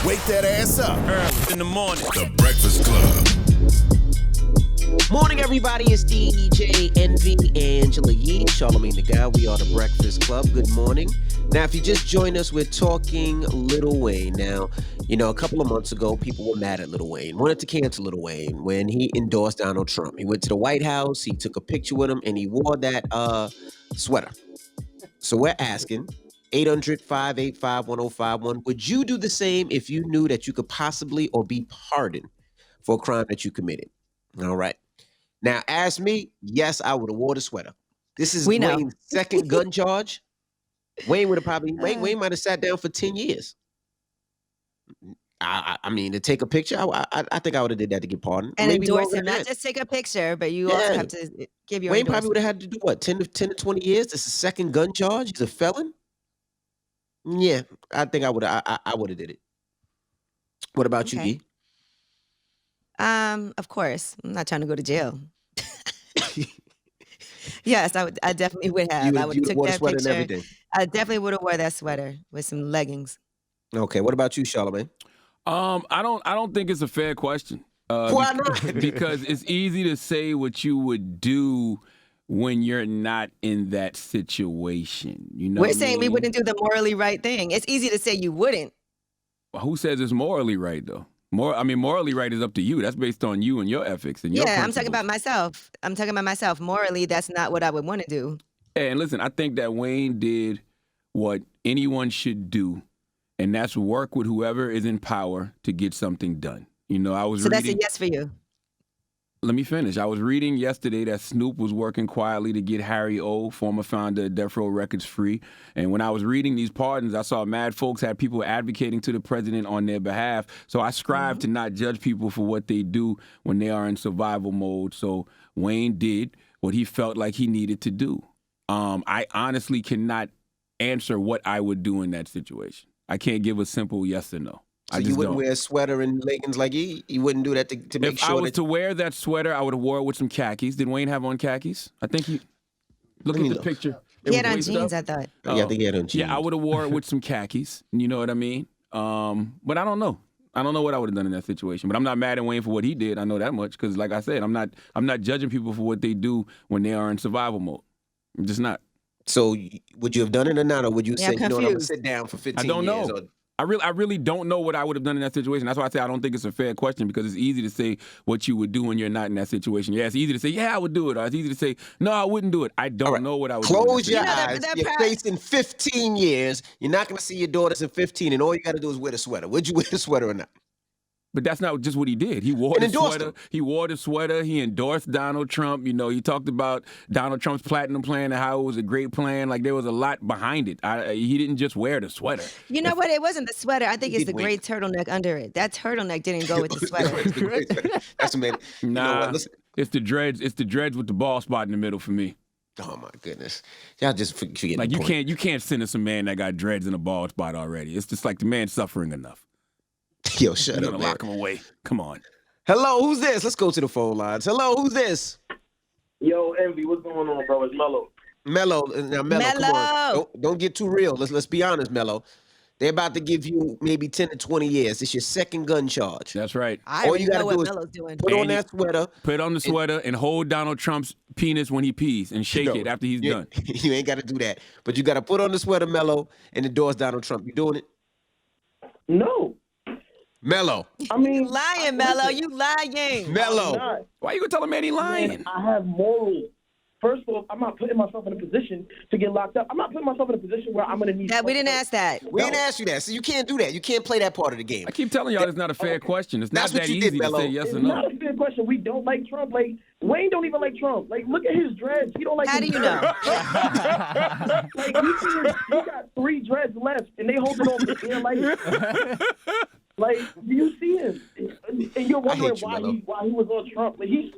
Wake that ass up. Early in the morning. The Breakfast Club. Morning, everybody. It's DJ Envy, Angela Yee, Charlamagne the Guy. We are the Breakfast Club. Good morning. Now, if you just joined us, we're talking Lil Wayne. Now, a couple of months ago, people were mad at Lil Wayne, wanted to cancel Lil Wayne when he endorsed Donald Trump. He went to the White House, he took a picture with him, and he wore that sweater. So we're asking, 800-585-1051, would you do the same if you knew that you could possibly or be pardoned for a crime that you committed? All right. Now, ask me, yes, I would have wore the sweater. This is Wayne's second gun charge. Wayne would have Wayne might have sat down for 10 years. I mean, to take a picture, I think I would have did that to get pardoned. And maybe endorse him, longer than not that. just take a picture, but you also have to give your Wayne endorsement. probably would have had to do what, 10 to 20 years? This is a second gun charge? He's a felon? Yeah, I think I would have did it. What about you, D? Of course, I'm not trying to go to jail. Yes, I definitely would have. I would have took wore the that sweater picture. and everything. I definitely would have wore that sweater with some leggings. Okay, what about you, Charlamagne? I don't think it's a fair question. Why not? Because it's easy to say what you would do when you're not in that situation. We're saying we wouldn't do the morally right thing. It's easy to say you wouldn't. Who says it's morally right though? Morally right is up to you. That's based on you and your ethics and your I'm principles. talking about myself. Morally, that's not what I would want to do. And listen, I think that Wayne did what anyone should do, and that's work with whoever is in power to get something done. So that's a yes for you. Let me finish. I was reading yesterday that Snoop was working quietly to get Harry O, former founder of Death Row Records, free. And when I was reading these pardons, I saw mad folks had people advocating to the president on their behalf. So I strive to not judge people for what they do when they are in survival mode. So Wayne did what he felt like he needed to do. I honestly cannot answer what I would do in that situation. I can't give a simple yes or no. So you wouldn't wear a sweater and leggings like he? You wouldn't do that to make sure? If I was to wear that sweater, I would have wore it with some khakis. Did Wayne have on khakis? I think he... Look at the picture. He had on jeans, I thought. Yeah, I think he had on jeans. Yeah, I would have wore it with some khakis. You know what I mean? But I don't know. I don't know what I would have done in that situation. But I'm not mad at Wayne for what he did. I know that much because, like I said, I'm not judging people for what they do when they are in survival mode. I'm just not. So would you have done it or not? Or would you say, I'm I'm going to sit down for 15 years? I don't know. I really don't know what I would have done in that situation. That's why I say I don't think it's a fair question because it's easy to say what you would do when you're not in that situation. Yeah, it's easy to say, yeah, I would do it. Or it's easy to say, no, I wouldn't do it. I don't know what I would do. Close your eyes. You're facing 15 years. You're not going to see your daughters in 15, and all you got to do is wear the sweater. Would you wear the sweater or not? But that's not just what he did. He wore the sweater. He wore the sweater. He endorsed Donald Trump. He talked about Donald Trump's platinum plan and how it was a great plan. Like there was a lot behind it. He didn't just wear the sweater. You know what? It wasn't the sweater. I think it's the gray turtleneck under it. That turtleneck didn't go with the sweater. That's amazing. Nah, it's the dreads. It's the dreads with the bald spot in the middle for me. Oh my goodness! Y'all just forget. Like you can't sentence a man that got dreads and a bald spot already. It's just like the man's suffering enough. Yo, shut up, man. Lock him away. Come on. Hello, who's this? Let's go to the phone lines. Hello, who's this? Yo, Envy, what's going on, bro? It's Mello. Mello. Now, Mello, come on. Don't get too real. Let's be honest, Mello. They're about to give you maybe 10 to 20 years. It's your second gun charge. That's right. All you got to do is put on that sweater. Put on the sweater and hold Donald Trump's penis when he pees and shake it after he's done. You ain't got to do that. But you got to put on the sweater, Mello, and endorse Donald Trump. You doing it? No. Mello. I mean, lying, Mello. You lying. Mello. Why you gonna tell a man he lying? Man, I have morals. First of all, I'm not putting myself in a position to get locked up. I'm not putting myself in a position where I'm going to need... We didn't ask that. We didn't ask you that. So you can't do that. You can't play that part of the game. I keep telling y'all it's not a fair question. It's not that easy to say yes or no. It's not a fair question. We don't like Trump. Like, Wayne don't even like Trump. Like, look at his dreads. He don't like How do you know? Like, he got 3 dreads left, and they hold it on the air like... Like, do you see him? And you're wondering why he was on Trump. Like, he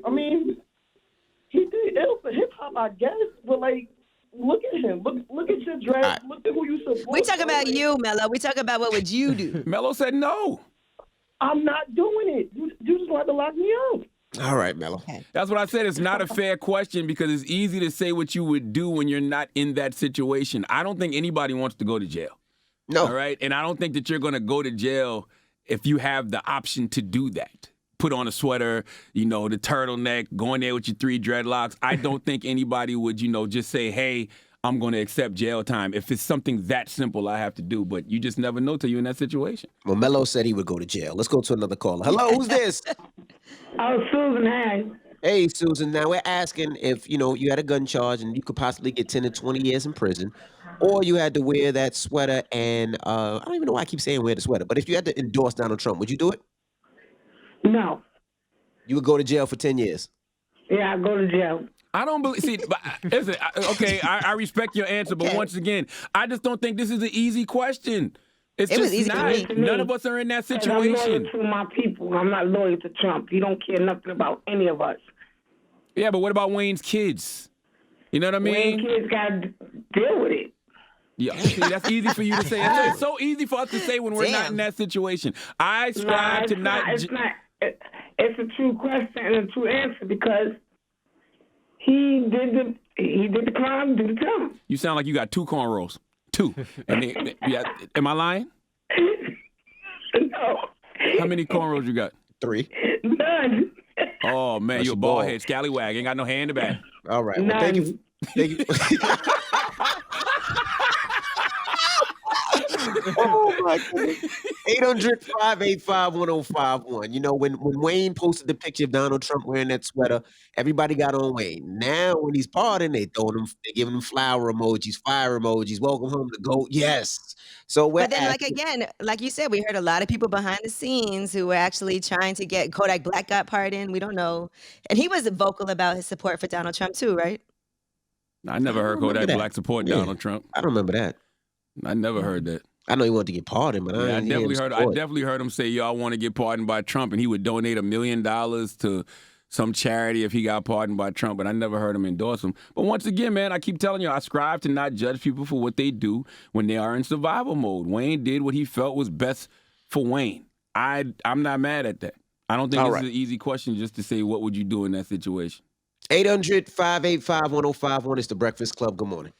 did it for hip hop, I guess. But like, look at him. Look at your dreads. Right. Look at who you support. We talking about you, Mello. We talking about what would you do? Mello said no. I'm not doing it. You just want to lock me up. All right, Mello. Okay. That's what I said. It's not a fair question because it's easy to say what you would do when you're not in that situation. I don't think anybody wants to go to jail. No. All right? And I don't think that you're going to go to jail if you have the option to do that. Put on a sweater, the turtleneck, go in there with your 3 dreadlocks. I don't think anybody would, just say, hey, I'm going to accept jail time. If it's something that simple, I have to do. But you just never know till you're in that situation. Well, Mello said he would go to jail. Let's go to another caller. Hello, who's this? Oh, Susan, hey. Hey, Susan. Now we're asking if, you had a gun charge and you could possibly get 10 to 20 years in prison, or you had to wear that sweater and I don't even know why I keep saying wear the sweater, but if you had to endorse Donald Trump, would you do it? No. You would go to jail for 10 years. Yeah, I'd go to jail. I don't believe. See, listen. Okay, I respect your answer, but once again, I just don't think this is an easy question. It was easy for me. None of us are in that situation. I'm loyal to my people. I'm not loyal to Trump. He don't care nothing about any of us. Yeah, but what about Wayne's kids? You know what I mean? Wayne's kids got to deal with it. Yeah, see, that's easy for you to say. It's so easy for us to say when we're not in that situation. I strive to not. It's not. It's a true question and a true answer because he did the crime, do the time. You sound like you got 2 cornrows. 2. And am I lying? No. How many cornrows you got? 3. None. Oh man, That's you're a your bald ball. head, scallywag. Ain't got no hair in the back. All right. Well, thank you. Thank you. Oh my goodness. 800-585-1051. When Wayne posted the picture of Donald Trump wearing that sweater, everybody got on Wayne. Now when he's partying, they're giving him flower emojis, fire emojis, welcome home to GOAT. Yes. So But then, again, like you said, we heard a lot of people behind the scenes who were actually trying to get Kodak Black got pardoned. We don't know. And he was vocal about his support for Donald Trump too, right? I never heard Kodak Black support Donald Trump. I don't remember that. I never heard that. I know he wanted to get pardoned, but I definitely heard him say, "Yo, I want to get pardoned by Trump," and he would donate $1 million to some charity if he got pardoned by Trump. But I never heard him endorse him. But once again, man, I keep telling you, I strive to not judge people for what they do when they are in survival mode. Wayne did what he felt was best for Wayne. I'm not mad at that. I don't think this is an easy question just to say what would you do in that situation. 800-585-1051. It's the Breakfast Club. Good morning.